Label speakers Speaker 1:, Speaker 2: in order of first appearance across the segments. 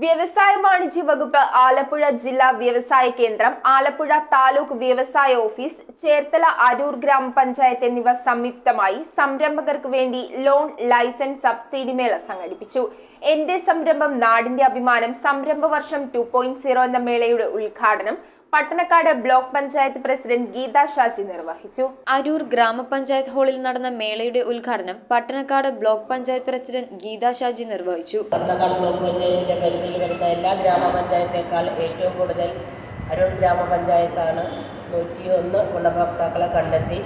Speaker 1: വ്യവസായ വാണിജ്യ വകുപ്പ് ആലപ്പുഴ ജില്ലാ വ്യവസായ കേന്ദ്രം, ആലപ്പുഴ താലൂക്ക് വ്യവസായ ഓഫീസ്, ചേർത്തല അരൂർ ഗ്രാമപഞ്ചായത്ത് എന്നിവ സംയുക്തമായി സംരംഭകർക്ക് വേണ്ടി ലോൺ, ലൈസൻസ്, സബ്സിഡി മേള സംഘടിപ്പിച്ചു. എന്റെ സംരംഭം നാടിന്റെ അഭിമാനം സംരംഭ വർഷം 2.0 എന്ന മേളയുടെ ഉദ്ഘാടനം പട്ടണക്കാട് ബ്ലോക്ക് പഞ്ചായത്ത് പ്രസിഡന്റ് ഗീത ഷാജി നിർവഹിച്ചു.
Speaker 2: അരൂർ ഗ്രാമപഞ്ചായത്ത് ഹാളിൽ നടന്ന മേളയുടെ ഉദ്ഘാടനം പട്ടണക്കാട് ബ്ലോക്ക് പഞ്ചായത്ത് പ്രസിഡന്റ് ഗീത ഷാജി നിർവഹിച്ചു.
Speaker 3: പട്ടണക്കാട് ബ്ലോക്ക് പഞ്ചായത്തിന്റെ പരിധിയിൽ വരുന്ന എല്ലാ ഗ്രാമപഞ്ചായത്തേക്കാൾ ഏറ്റവും കൂടുതൽ അരൂർ ഗ്രാമപഞ്ചായത്താണ് 101 ഗുണഭോക്താക്കളെ കണ്ടെത്തി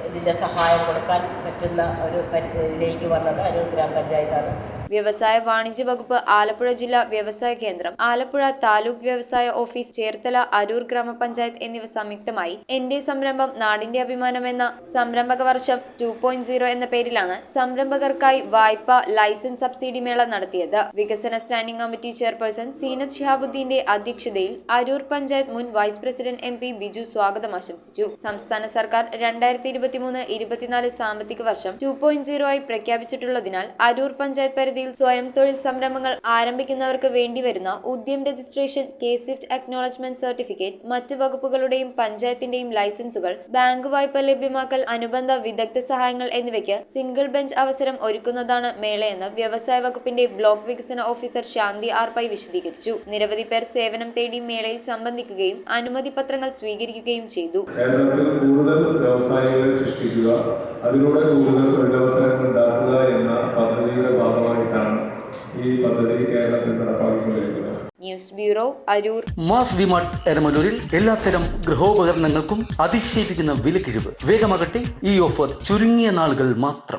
Speaker 3: ഇതിന്റെ സഹായം കൊടുക്കാൻ പറ്റുന്ന ഒരു പരിധിയിലേക്ക് വന്നത് അരൂർ ഗ്രാമപഞ്ചായത്താണ്.
Speaker 2: വ്യവസായ വാണിജ്യ വകുപ്പ് ആലപ്പുഴ ജില്ലാ വ്യവസായ കേന്ദ്രം, ആലപ്പുഴ താലൂക്ക് വ്യവസായ ഓഫീസ്, ചേർത്തല അരൂർ ഗ്രാമപഞ്ചായത്ത് എന്നിവ സംയുക്തമായി എന്റെ സംരംഭം നാടിന്റെ അഭിമാനം എന്ന സംരംഭക വർഷം 2.0 എന്ന പേരിലാണ് സംരംഭകർക്കായി വായ്പ, ലൈസൻസ്, സബ്സിഡി മേള നടത്തിയത്. വികസന സ്റ്റാൻഡിംഗ് കമ്മിറ്റി ചെയർപേഴ്സൺ സീനത്ത് ഷിഹാബുദ്ദീന്റെ അധ്യക്ഷതയിൽ അരൂർ പഞ്ചായത്ത് മുൻ വൈസ് പ്രസിഡന്റ് MP ബിജു സ്വാഗതം ആശംസിച്ചു. സംസ്ഥാന സർക്കാർ 2023-24 സാമ്പത്തിക വർഷം 2.0 ആയി പ്രഖ്യാപിച്ചിട്ടുള്ളതിനാൽ അരൂർ പഞ്ചായത്ത് സ്വയം തൊഴിൽ സംരംഭങ്ങൾ ആരംഭിക്കുന്നവർക്ക് വേണ്ടിവരുന്ന ഉദ്യം രജിസ്ട്രേഷൻ, KSIFT അക്നോളജ്മെന്റ് സർട്ടിഫിക്കറ്റ്, മറ്റ് വകുപ്പുകളുടെയും പഞ്ചായത്തിന്റെയും ലൈസൻസുകൾ, ബാങ്ക് വായ്പ ലഭ്യമാക്കൽ, അനുബന്ധ വിദഗ്ധ സഹായങ്ങൾ എന്നിവയ്ക്ക് സിംഗിൾ ബെഞ്ച് അവസരം ഒരുക്കുന്നതാണ് മേളയെന്ന് വ്യവസായ വകുപ്പിന്റെ ബ്ലോക്ക് വികസന ഓഫീസർ ശാന്തി R. പൈ വിശദീകരിച്ചു. നിരവധി പേർ സേവനം തേടി മേളയിൽ സംബന്ധിക്കുകയും അനുമതി പത്രങ്ങൾ സ്വീകരിക്കുകയും ചെയ്തു.
Speaker 4: കേരളത്തിൽ കൂടുതൽ വ്യവസായികളെ സൃഷ്ടിക്കുക, അതിലൂടെ കൂടുതൽ തൊഴിലവസരങ്ങൾ ഉണ്ടാക്കുക എന്ന പദ്ധതിയുടെ ഭാഗമായിട്ടാണ് ഈ പദ്ധതി കേരളത്തിൽ നടപ്പാക്കിക്കൊണ്ടിരിക്കുന്നത്.
Speaker 2: News bureau, Aroor.
Speaker 5: Mass DMart എരമലൂരിൽ എല്ലാത്തരം ഗൃഹോപകരണങ്ങൾക്കും അതിശയിപ്പിക്കുന്ന വിലക്കിഴിവ്. വേഗമാകട്ടെ, ഈ ഓഫർ ചുരുങ്ങിയ നാളുകൾ മാത്രം.